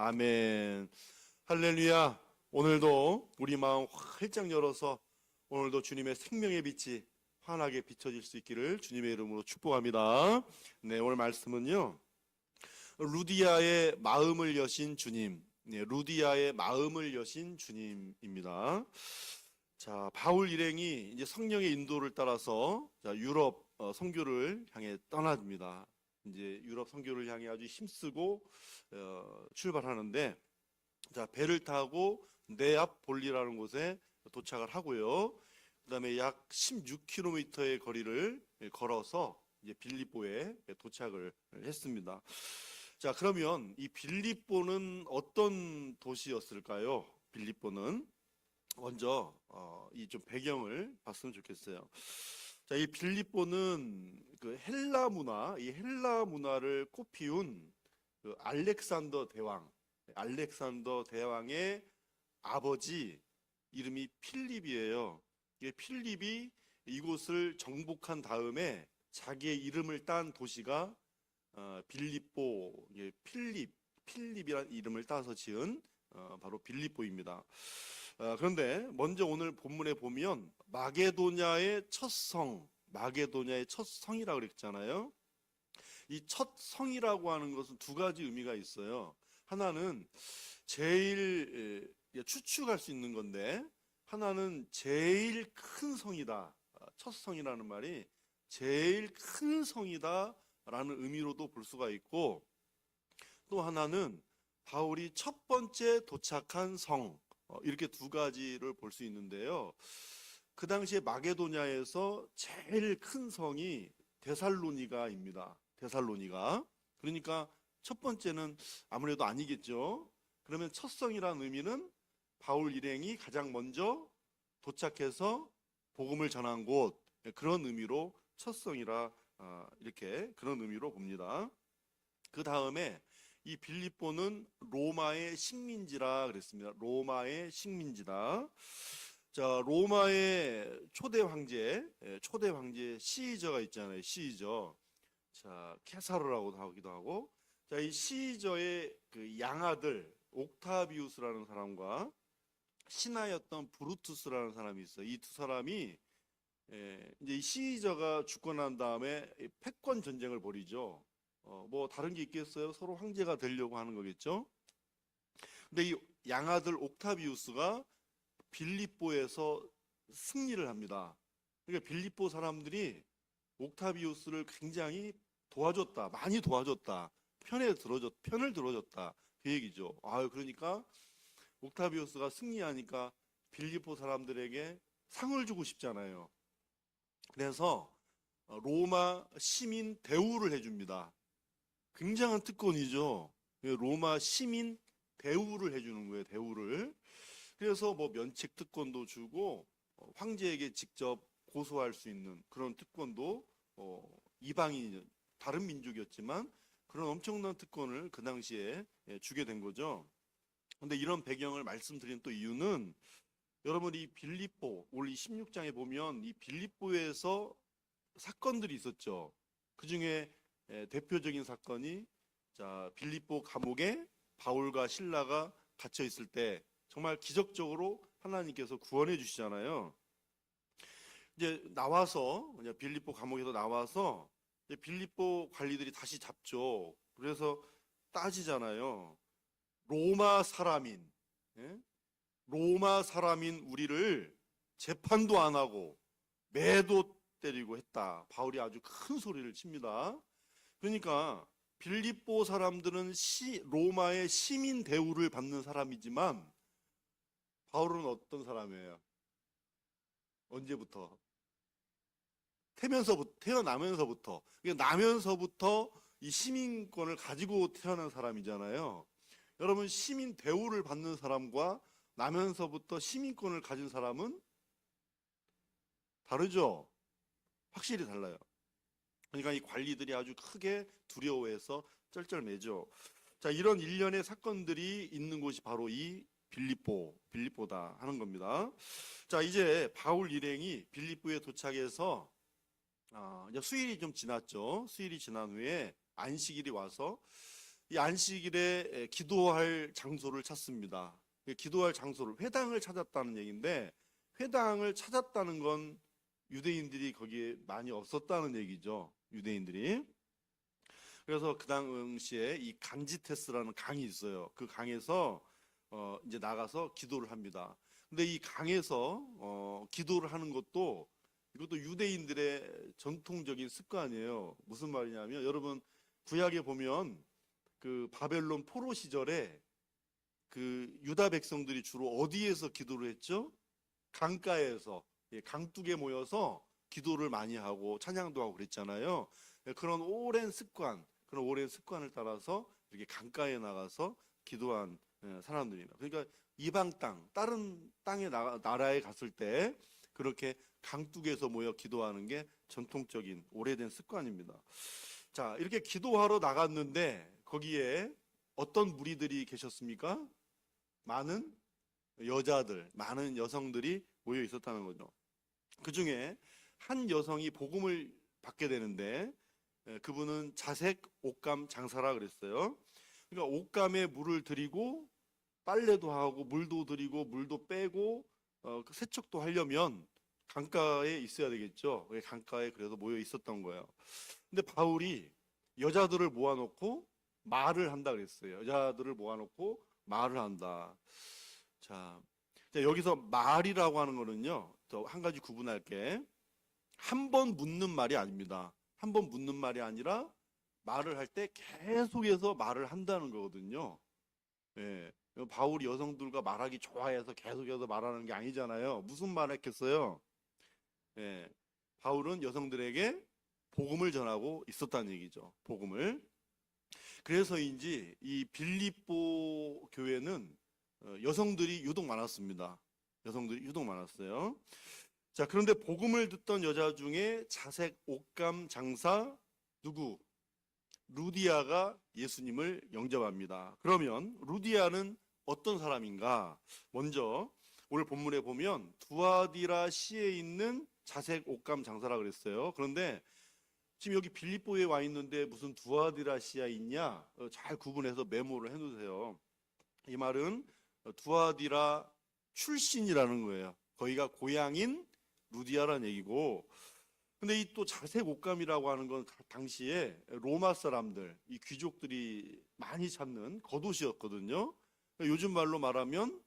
아멘. 할렐루야. 오늘도 우리 마음 활짝 열어서 오늘도 주님의 생명의 빛이 환하게 비춰질 수 있기를 주님의 이름으로 축복합니다. 네, 오늘 말씀은요. 루디아의 마음을 여신 주님. 네, 루디아의 마음을 여신 주님입니다. 자, 바울 일행이 이제 성령의 인도를 따라서 유럽 선교를 향해 떠납니다. 이제 유럽 선교를 향해 아주 힘쓰고 출발하는데, 자, 배를 타고 네아폴리라는 곳에 도착을 하고요. 그다음에 약 16km의 거리를 걸어서 이제 빌립보에 도착을 했습니다. 자, 그러면 이 빌립보는 어떤 도시였을까요? 빌립보는 먼저 이 좀 배경을 봤으면 좋겠어요. 자, 이 빌립보는 그 헬라 문화, 이 헬라 문화를 꽃피운 그 알렉산더 대왕의 아버지 이름이 필립이에요. 이 필립이 이곳을 정복한 다음에 자기의 이름을 딴 도시가 빌립보, 필립이라는 이름을 따서 지은 바로 빌립보입니다. 그런데 먼저 오늘 본문에 보면 마게도냐의 첫 성이라고 그랬잖아요. 이 첫 성이라고 하는 것은 두 가지 의미가 있어요. 하나는 제일 추측할 수 있는 건데, 하나는 제일 큰 성이다. 첫 성이라는 말이 제일 큰 성이다라는 의미로도 볼 수가 있고, 또 하나는 바울이 첫 번째 도착한 성, 이렇게 두 가지를 볼 수 있는데요. 그 당시에 마게도냐에서 제일 큰 성이 데살로니가입니다. 데살로니가. 그러니까 첫 번째는 아무래도 아니겠죠. 그러면 첫 성이라는 의미는 바울 일행이 가장 먼저 도착해서 복음을 전한 곳, 그런 의미로 첫 성이라 이렇게 그런 의미로 봅니다. 그 다음에 이 빌립보는 로마의 식민지라 그랬습니다. 로마의 식민지다. 자, 로마의 초대 황제 시저가 있잖아요. 시저. 자, 케사르라고도 하기도 하고. 자, 이 시저의 그 양아들 옥타비우스라는 사람과 신하였던 브루투스라는 사람이 있어요. 이 두 사람이 이제 이 시저가 죽고 난 다음에 패권 전쟁을 벌이죠. 뭐 다른 게 있겠어요? 서로 황제가 되려고 하는 거겠죠. 근데 이 양아들 옥타비우스가 빌립보에서 승리를 합니다. 그러니까 빌립보 사람들이 옥타비우스를 굉장히 도와줬다, 많이 도와줬다, 편을 들어줬다, 그 얘기죠. 그러니까 옥타비우스가 승리하니까 빌립보 사람들에게 상을 주고 싶잖아요. 그래서 로마 시민 대우를 해줍니다. 굉장한 특권이죠. 로마 시민 대우를 해주는 거예요. 대우를. 그래서 뭐 면책 특권도 주고 황제에게 직접 고소할 수 있는 그런 특권도 이방인 다른 민족이었지만 그런 엄청난 특권을 그 당시에 주게 된 거죠. 그런데 이런 배경을 말씀드린 또 이유는 여러분 이 빌립보 오늘 이 16장에 보면 이 빌립보에서 사건들이 있었죠. 그 중에 대표적인 사건이 자 빌립보 감옥에 바울과 실라가 갇혀 있을 때 정말 기적적으로 하나님께서 구원해 주시잖아요. 이제 나와서 빌립보 감옥에서 나와서 이제 빌립보 관리들이 다시 잡죠. 그래서 따지잖아요. 로마 사람인 예? 로마 사람인 우리를 재판도 안 하고 매도 때리고 했다. 바울이 아주 큰 소리를 칩니다. 그러니까 빌립보 사람들은 로마의 시민 대우를 받는 사람이지만 바울은 어떤 사람이에요? 언제부터? 태어나면서부터 이 시민권을 가지고 태어난 사람이잖아요. 여러분 시민 대우를 받는 사람과 나면서부터 시민권을 가진 사람은 다르죠? 확실히 달라요. 그러니까 이 관리들이 아주 크게 두려워해서 쩔쩔매죠. 자, 이런 일련의 사건들이 있는 곳이 바로 이 빌립보다 하는 겁니다. 자, 이제 바울 일행이 빌립보에 도착해서 이제 수일이 좀 지났죠. 수일이 지난 후에 안식일이 와서 이 안식일에 기도할 장소를 찾습니다. 기도할 장소를, 회당을 찾았다는 얘기인데, 회당을 찾았다는 건 유대인들이 거기에 많이 없었다는 얘기죠. 유대인들이. 그래서 그 당시에 이 간지테스라는 강이 있어요. 그 강에서 이제 나가서 기도를 합니다. 근데 이 강에서 기도를 하는 것도, 이것도 유대인들의 전통적인 습관이에요. 무슨 말이냐면, 여러분 구약에 보면 그 바벨론 포로 시절에 그 유다 백성들이 주로 어디에서 기도를 했죠? 강가에서, 강둑에 모여서 기도를 많이 하고 찬양도 하고 그랬잖아요. 그런 오랜 습관을 따라서 이렇게 강가에 나가서 기도한 사람들입니다. 그러니까 이방 땅, 다른 땅에 나라에 갔을 때 그렇게 강둑에서 모여 기도하는 게 전통적인 오래된 습관입니다. 자, 이렇게 기도하러 나갔는데 거기에 어떤 무리들이 계셨습니까? 많은 여자들, 많은 여성들이 모여 있었다는 거죠. 그 중에 한 여성이 복음을 받게 되는데, 그분은 자색 옥감 장사라 그랬어요. 그러니까 옥감에 물을 드리고 빨래도 하고 물도 드리고 물도 빼고 그 세척도 하려면 강가에 있어야 되겠죠. 강가에 그래서 모여 있었던 거예요. 근데 바울이 여자들을 모아놓고 말을 한다 그랬어요. 여자들을 모아놓고 말을 한다. 자, 여기서 말이라고 하는 거는요, 또 한 가지 구분할게. 한 번 묻는 말이 아닙니다. 한 번 묻는 말이 아니라 말을 할 때 계속해서 말을 한다는 거거든요. 예. 바울이 여성들과 말하기 좋아해서 계속해서 말하는 게 아니잖아요. 무슨 말 했겠어요? 예. 바울은 여성들에게 복음을 전하고 있었다는 얘기죠. 복음을. 그래서인지 이 빌립보 교회는 여성들이 유독 많았습니다. 여성들이 유독 많았어요. 자, 그런데 복음을 듣던 여자 중에 자색 옥감 장사 누구? 루디아가 예수님을 영접합니다. 그러면 루디아는 어떤 사람인가? 먼저 오늘 본문에 보면 두아디라 시에 있는 자색 옥감 장사라 그랬어요. 그런데 지금 여기 빌립보에 와 있는데 무슨 두아디라 시야 있냐? 잘 구분해서 메모를 해놓으세요. 이 말은 두아디라 출신이라는 거예요. 거기가 고향인 루디아라는 얘기고, 근데 이 또 자색 옥감이라고 하는 건 당시에 로마 사람들, 이 귀족들이 많이 찾는 겉옷이었거든요. 요즘 말로 말하면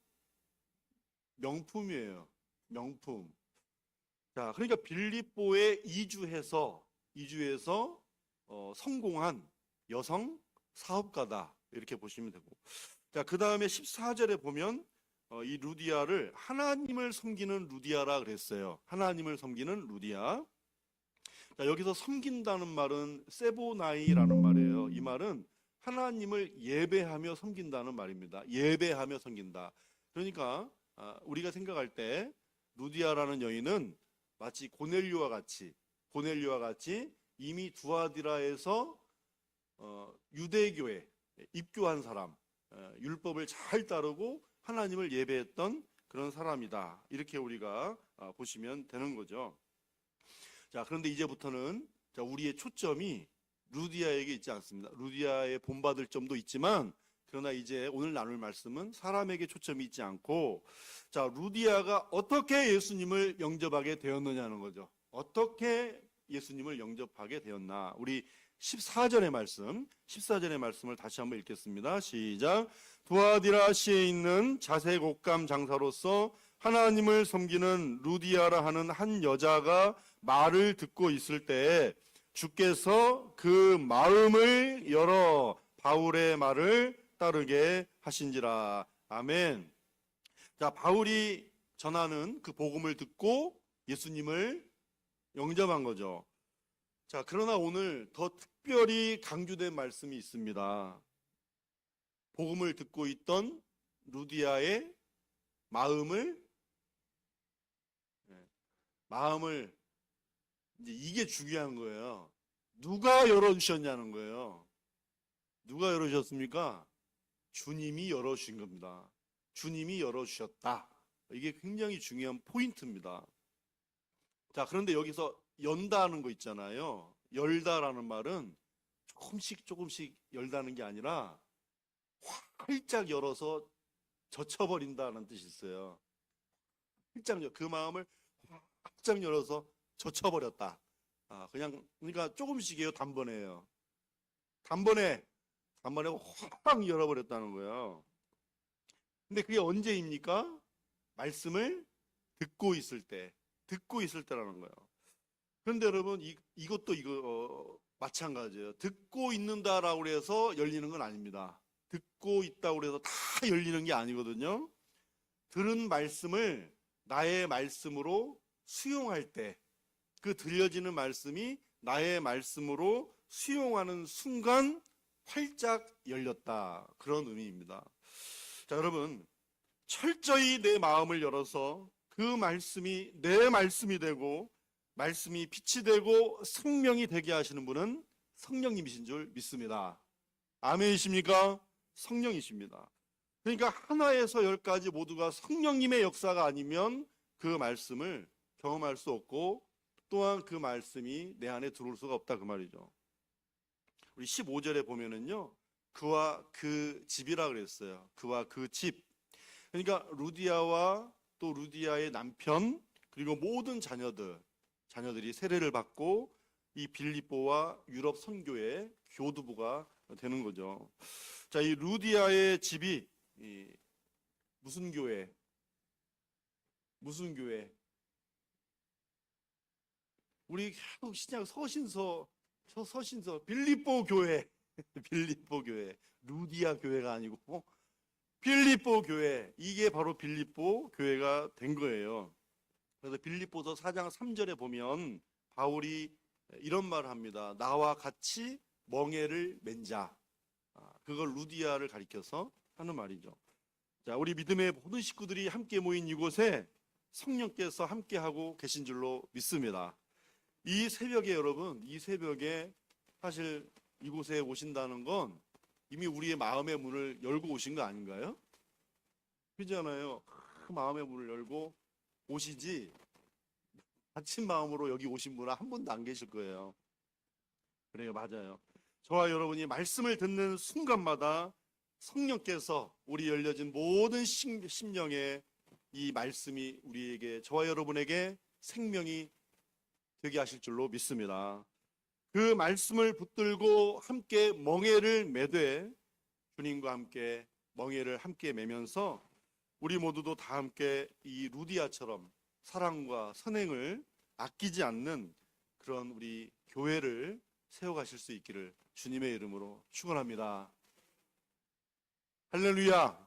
명품이에요. 명품. 자, 그러니까 빌립보에 이주해서 성공한 여성 사업가다, 이렇게 보시면 되고. 자, 그 다음에 14절에 보면 이 루디아를 하나님을 섬기는 루디아라 그랬어요. 하나님을 섬기는 루디아. 자, 여기서 섬긴다는 말은 세보나이라는 말이에요. 이 말은 하나님을 예배하며 섬긴다는 말입니다. 예배하며 섬긴다. 그러니까 우리가 생각할 때 루디아라는 여인은 마치 고넬료와 같이 이미 두아디라에서 유대교에 입교한 사람, 율법을 잘 따르고 하나님을 예배했던 그런 사람이다. 이렇게 우리가 보시면 되는 거죠. 자, 그런데 이제부터는 우리의 초점이 루디아에게 있지 않습니다. 루디아에 본받을 점도 있지만, 그러나 이제 오늘 나눌 말씀은 사람에게 초점이 있지 않고, 자, 루디아가 어떻게 예수님을 영접하게 되었느냐는 거죠. 어떻게 예수님을 영접하게 되었나? 우리 14절의 말씀을 다시 한번 읽겠습니다. 시작. 두아디라시에 있는 자색 옥감 장사로서 하나님을 섬기는 루디아라 하는 한 여자가 말을 듣고 있을 때 주께서 그 마음을 열어 바울의 말을 따르게 하신지라. 아멘. 자, 바울이 전하는 그 복음을 듣고 예수님을 영접한 거죠. 자, 그러나 오늘 더 특별히 강조된 말씀이 있습니다. 복음을 듣고 있던 루디아의 마음을 이제 이게 중요한 거예요. 누가 열어주셨냐는 거예요. 누가 열어주셨습니까? 주님이 열어주신 겁니다. 주님이 열어주셨다. 이게 굉장히 중요한 포인트입니다. 자, 그런데 여기서 연다는 거 있잖아요. 열다라는 말은 조금씩 열다는 게 아니라 활짝 열어서 젖혀버린다는 뜻이 있어요. 활짝 그 마음을 활짝 열어서 젖혀버렸다. 그러니까 조금씩이에요. 단번에요. 단번에 확 열어버렸다는 거예요. 근데 그게 언제입니까? 말씀을 듣고 있을 때라는 거예요. 그런데 여러분, 이것도 마찬가지예요. 듣고 있는다라고 해서 열리는 건 아닙니다. 듣고 있다고 해서 다 열리는 게 아니거든요. 들은 말씀을 나의 말씀으로 수용할 때, 그 들려지는 말씀이 나의 말씀으로 수용하는 순간 활짝 열렸다. 그런 의미입니다. 자, 여러분, 철저히 내 마음을 열어서 그 말씀이 내 말씀이 되고 말씀이 빛이 되고 생명이 되게 하시는 분은 성령님이신 줄 믿습니다. 아멘이십니까? 성령이십니다. 그러니까 하나에서 열까지 모두가 성령님의 역사가 아니면 그 말씀을 경험할 수 없고 또한 그 말씀이 내 안에 들어올 수가 없다 그 말이죠. 우리 15절에 보면은요, 그와 그 집이라 그랬어요. 그와 그 집. 그러니까 루디아와 또 루디아의 남편 그리고 모든 자녀들이 세례를 받고 이 빌립보와 유럽 선교의 교두보가 되는 거죠. 자, 이 루디아의 집이 무슨 교회? 우리 계속 신약 서신서 빌립보 교회 빌립보 교회, 루디아 교회가 아니고 빌립보 교회, 이게 바로 빌립보 교회가 된 거예요. 그래서 빌립보서 4장 3절에 보면 바울이 이런 말을 합니다. 나와 같이 멍에를 맨 자. 그걸 루디아를 가리켜서 하는 말이죠. 자, 우리 믿음의 모든 식구들이 함께 모인 이곳에 성령께서 함께하고 계신 줄로 믿습니다. 이 새벽에 여러분, 이 새벽에 사실 이곳에 오신다는 건 이미 우리의 마음의 문을 열고 오신 거 아닌가요? 그렇잖아요. 그 마음의 문을 열고 오시지 닫힌 마음으로 여기 오신 분은 한 분도 안 계실 거예요. 그래요, 맞아요. 저와 여러분이 말씀을 듣는 순간마다 성령께서 우리 열려진 모든 심령에 이 말씀이 우리에게, 저와 여러분에게 생명이 되게 하실 줄로 믿습니다. 그 말씀을 붙들고 함께 멍에를 매되 주님과 함께 멍에를 함께 매면서 우리 모두도 다 함께 이 루디아처럼 사랑과 선행을 아끼지 않는 그런 우리 교회를 세워가실 수 있기를 주님의 이름으로 축원합니다. 할렐루야.